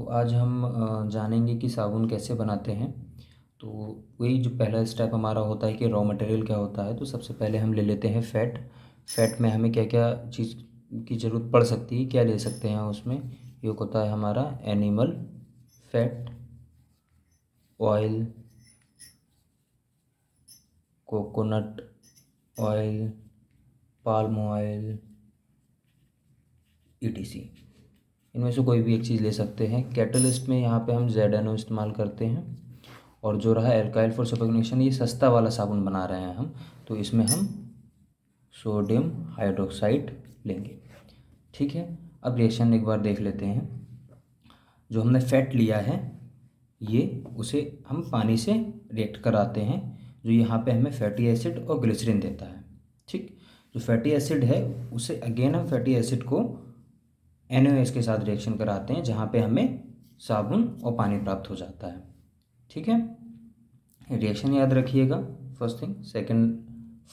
तो आज हम जानेंगे कि साबुन कैसे बनाते हैं। तो वही जो पहला स्टेप हमारा होता है कि रॉ मटेरियल क्या होता है। तो सबसे पहले हम ले लेते हैं फ़ैट। फ़ैट में हमें क्या क्या चीज़ की ज़रूरत पड़ सकती है, क्या ले सकते हैं उसमें। एक होता है हमारा animal fat, oil, coconut oil, palm oil, etc. इनमें से कोई भी एक चीज़ ले सकते हैं। कैटलिस्ट में यहाँ पे हम ZNO इस्तेमाल करते हैं। और जो रहा एल्काइल फॉर सल्फोनेशन, ये सस्ता वाला साबुन बना रहे हैं हम, तो इसमें हम सोडियम हाइड्रोक्साइड लेंगे। ठीक है, अब रिएक्शन एक बार देख लेते हैं। जो हमने फैट लिया है ये, उसे हम पानी से रिएक्ट कराते हैं, जो यहाँ पे हमें फैटी एसिड और ग्लिसरीन देता है। ठीक, जो फैटी एसिड है उसे अगेन हम फैटी एसिड को NaOH के साथ रिएक्शन कराते हैं, जहाँ पे हमें साबुन और पानी प्राप्त हो जाता है। ठीक है, रिएक्शन याद रखिएगा। फर्स्ट थिंग, सेकंड,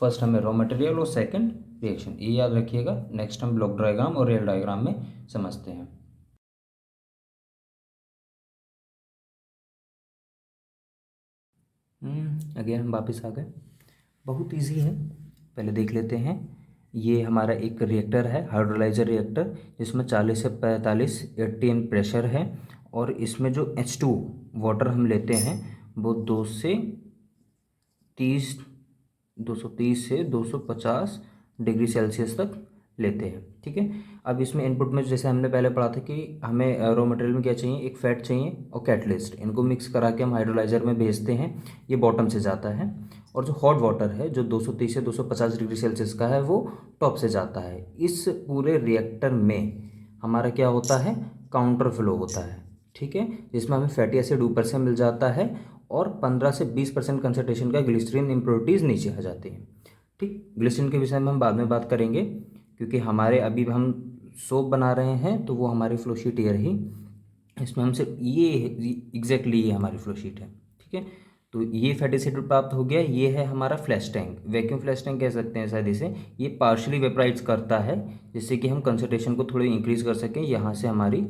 फर्स्ट हमें रॉ मटेरियल और सेकंड रिएक्शन, ये याद रखिएगा। नेक्स्ट हम ब्लॉक डायग्राम और रियल डायग्राम में समझते हैं। अगेन हम वापस आ गए। बहुत इजी है, पहले देख लेते हैं। ये हमारा एक रिएक्टर है, हाइड्रोलाइजर रिएक्टर, जिसमें 40 से 45 ATM प्रेशर है। और इसमें जो H2 वाटर हम लेते हैं वो 230 से 250 डिग्री सेल्सियस तक लेते हैं। ठीक है, अब इसमें इनपुट में जैसे हमने पहले पढ़ा था कि हमें रॉ मटेरियल में क्या चाहिए, एक फैट चाहिए और कैटलिस्ट, इनको मिक्स करा के हम हाइड्रोलाइजर में भेजते हैं। ये बॉटम से जाता है। और जो हॉट वाटर है जो 230 से 250 डिग्री सेल्सियस का है, वो टॉप से जाता है। इस पूरे रिएक्टर में हमारा क्या होता है, काउंटर फ्लो होता है। ठीक है, जिसमें हमें फैटी एसिड ऊपर से मिल जाता है और 15 से 20% कंसनट्रेशन का ग्लिसरीन इम्प्योरिटीज़ नीचे आ जाती हैं। ठीक, ग्लिसरीन के विषय में हम बाद में बात करेंगे, क्योंकि हमारे अभी हम सोप बना रहे हैं, तो वो हमारी फ्लो शीट ये रही। इसमें हम सिर्फ ये एग्जैक्टली ये हमारी फ्लो शीट है। ठीक है, तो ये फैटी एसिड प्राप्त हो गया। ये है हमारा flash tank, vacuum flash tank कह सकते हैं शायद इसे। ये पार्शियली वेपराइज करता है, जिससे कि हम कंसनट्रेशन को थोड़ी इंक्रीज कर सकें। यहाँ से हमारी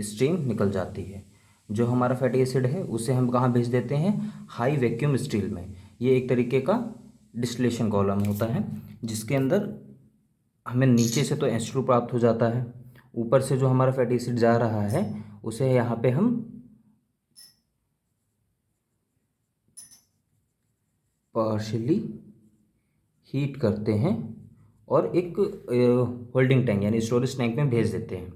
स्ट्रीम निकल जाती है। जो हमारा फैटी एसिड है उसे हम कहाँ भेज देते हैं, हाई वैक्यूम स्टील में। ये एक तरीके का डिस्टिलेशन कॉलम होता है, जिसके अंदर हमें नीचे से तो H2 प्राप्त हो जाता है, ऊपर से जो हमारा फैटी एसिड जा रहा है उसे यहाँ पे हम पार्शियली हीट करते हैं और एक होल्डिंग टैंक यानी स्टोरेज टैंक में भेज देते हैं।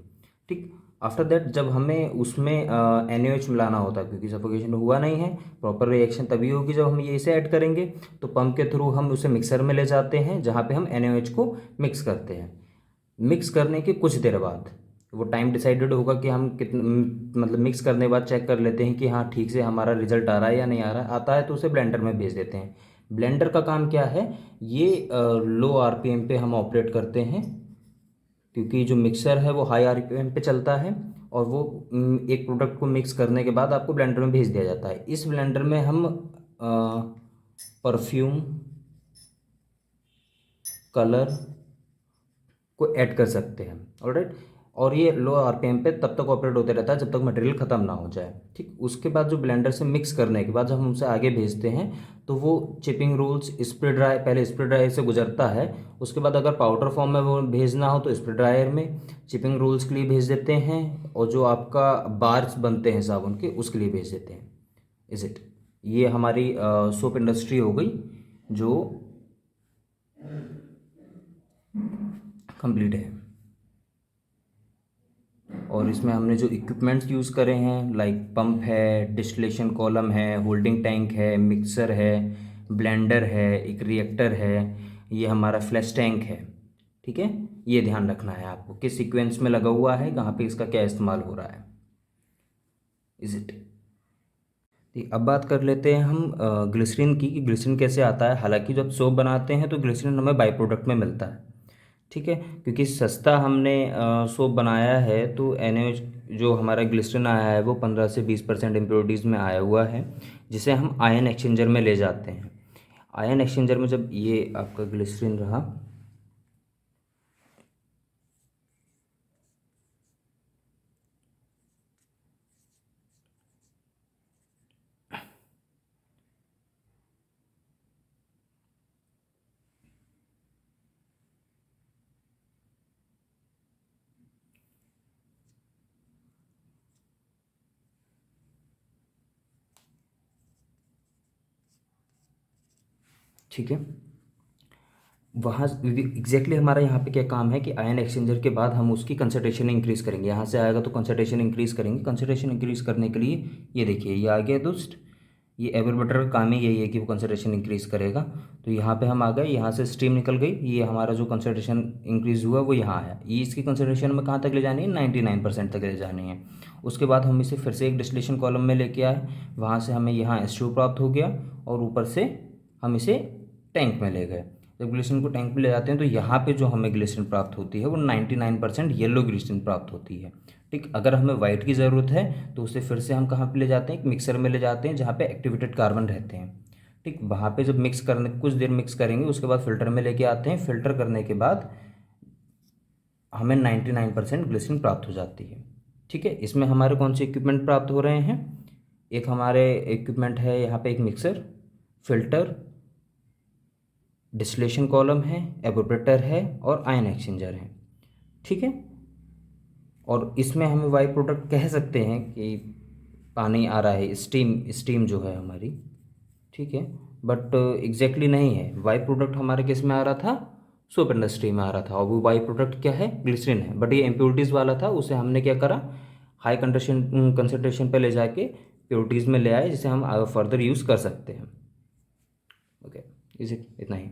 ठीक, आफ्टर दैट जब हमें उसमें NaOH मिलाना होता है, क्योंकि सफोकेशन हुआ नहीं है, प्रॉपर रिएक्शन तभी होगी जब हम ये इसे ऐड करेंगे। तो पंप के थ्रू हम उसे मिक्सर में ले जाते हैं, जहाँ पे हम NaOH को मिक्स करते हैं। मिक्स करने के कुछ देर बाद, वो टाइम डिसाइडेड होगा कि हम कितने, मतलब मिक्स करने के बाद चेक कर लेते हैं कि हाँ ठीक से हमारा रिजल्ट आ रहा है या नहीं आ रहा है। आता है तो उसे ब्लेंडर में भेज देते हैं। ब्लेंडर का काम क्या है, ये लो RPM पे हम ऑपरेट करते हैं, क्योंकि जो मिक्सर है वो हाई RPM पे चलता है। और वो एक प्रोडक्ट को मिक्स करने के बाद आपको ब्लेंडर में भेज दिया जाता है। इस ब्लेंडर में हम परफ्यूम, कलर को ऐड कर सकते हैं। ऑलराइट, और ये लो RPM पे तब तक ऑपरेट होते रहता है जब तक मटेरियल ख़त्म ना हो जाए। ठीक, उसके बाद जो ब्लेंडर से मिक्स करने के बाद जब हम उसे आगे भेजते हैं, तो वो चिपिंग रूल्स, स्प्रे ड्राई, पहले स्प्रे ड्रायर से गुजरता है। उसके बाद अगर पाउडर फॉर्म में वो भेजना हो तो स्प्रे ड्रायर में चिपिंग रूल्स के लिए भेज देते हैं, और जो आपका बार्स बनते हैं साबुन के उसके लिए भेज देते हैं। इज इट, ये हमारी सोप इंडस्ट्री हो गई जो कंप्लीट है। और इसमें हमने जो इक्विपमेंट्स यूज़ करे हैं, लाइक पंप है, डिस्टिलेशन कॉलम है, होल्डिंग टैंक है, मिक्सर है, ब्लेंडर है, एक रिएक्टर है, ये हमारा फ्लैश टैंक है। ठीक है, ये ध्यान रखना है आपको किस सीक्वेंस में लगा हुआ है, कहाँ पे इसका क्या इस्तेमाल हो रहा है। इज इट, अब बात कर लेते हैं हम ग्लिसरीन की, कि ग्लिसरीन कैसे आता है। हालांकि जब सोप बनाते हैं तो ग्लिसरीन हमें बाई प्रोडक्ट में मिलता है। ठीक है, क्योंकि सस्ता हमने सोप बनाया है, तो NaOH जो हमारा ग्लिसरीन आया है वो 15 से 20% इम्प्योरिटीज़ में आया हुआ है, जिसे हम आयन एक्सचेंजर में ले जाते हैं। आयन एक्सचेंजर में जब ये आपका ग्लिसरीन रहा, ठीक है। वहाँ एग्जैक्टली हमारा यहाँ पे क्या काम है कि आयन एक्सचेंजर के बाद हम उसकी कंसंट्रेशन इंक्रीज़ करेंगे। यहाँ से आएगा तो कंसंट्रेशन इंक्रीज़ करेंगे। कंसंट्रेशन इंक्रीज़ करने के लिए ये देखिए ये आ गया दोस्त, ये एवोल्यूमेटर का काम ही यही है कि वो कंसंट्रेशन इंक्रीज़ करेगा। तो यहाँ पे हम आ गए, यहाँ से स्ट्रीम निकल गई, ये हमारा जो कंसंट्रेशन इंक्रीज़ हुआ वो यहाँ आया। ये इसकी कंसंट्रेशन में कहाँ तक ले जानी है, 99% तक ले जानी है। उसके बाद हम इसे फिर से एक डिस्टिलेशन कॉलम में लेके आए, वहाँ से हमें यहाँ H2 प्राप्त हो गया और ऊपर से हम इसे टैंक में ले गए। जब ग्लिसरीन को टैंक में ले जाते हैं तो यहाँ पे जो हमें ग्लिसरीन प्राप्त होती है वो 99% येलो ग्लिसरीन प्राप्त होती है। ठीक, अगर हमें वाइट की ज़रूरत है तो उसे फिर से हम कहाँ पे ले जाते हैं, एक मिक्सर में ले जाते हैं जहाँ पे एक्टिवेटेड कार्बन रहते हैं। ठीक, वहाँ पे जब मिक्स करने कुछ देर मिक्स करेंगे उसके बाद फिल्टर में लेके आते हैं। फिल्टर करने के बाद हमें 99% ग्लिसरीन प्राप्त हो जाती है। ठीक है, इसमें हमारे कौन से इक्विपमेंट प्राप्त हो रहे हैं, एक हमारे इक्विपमेंट है यहाँ पे एक मिक्सर, फिल्टर, डिस्टिलेशन कॉलम है, एवोपरेटर है और आयन एक्सचेंजर है। ठीक है, और इसमें हमें वाई प्रोडक्ट कह सकते हैं कि पानी आ रहा है, स्टीम जो है हमारी। ठीक है, बट एग्जैक्टली नहीं है। वाई प्रोडक्ट हमारे किस में आ रहा था, सोप इंडस्ट्री में आ रहा था, और वो वाई प्रोडक्ट क्या है, ग्लिसरीन है। बट ये इम्प्योरिटीज़ वाला था, उसे हमने क्या करा, हाई कंसंट्रेशन पे ले जाके प्योरिटीज़ में ले आए जिसे हम फर्दर यूज़ कर सकते हैं। ओके, इसी इतना ही।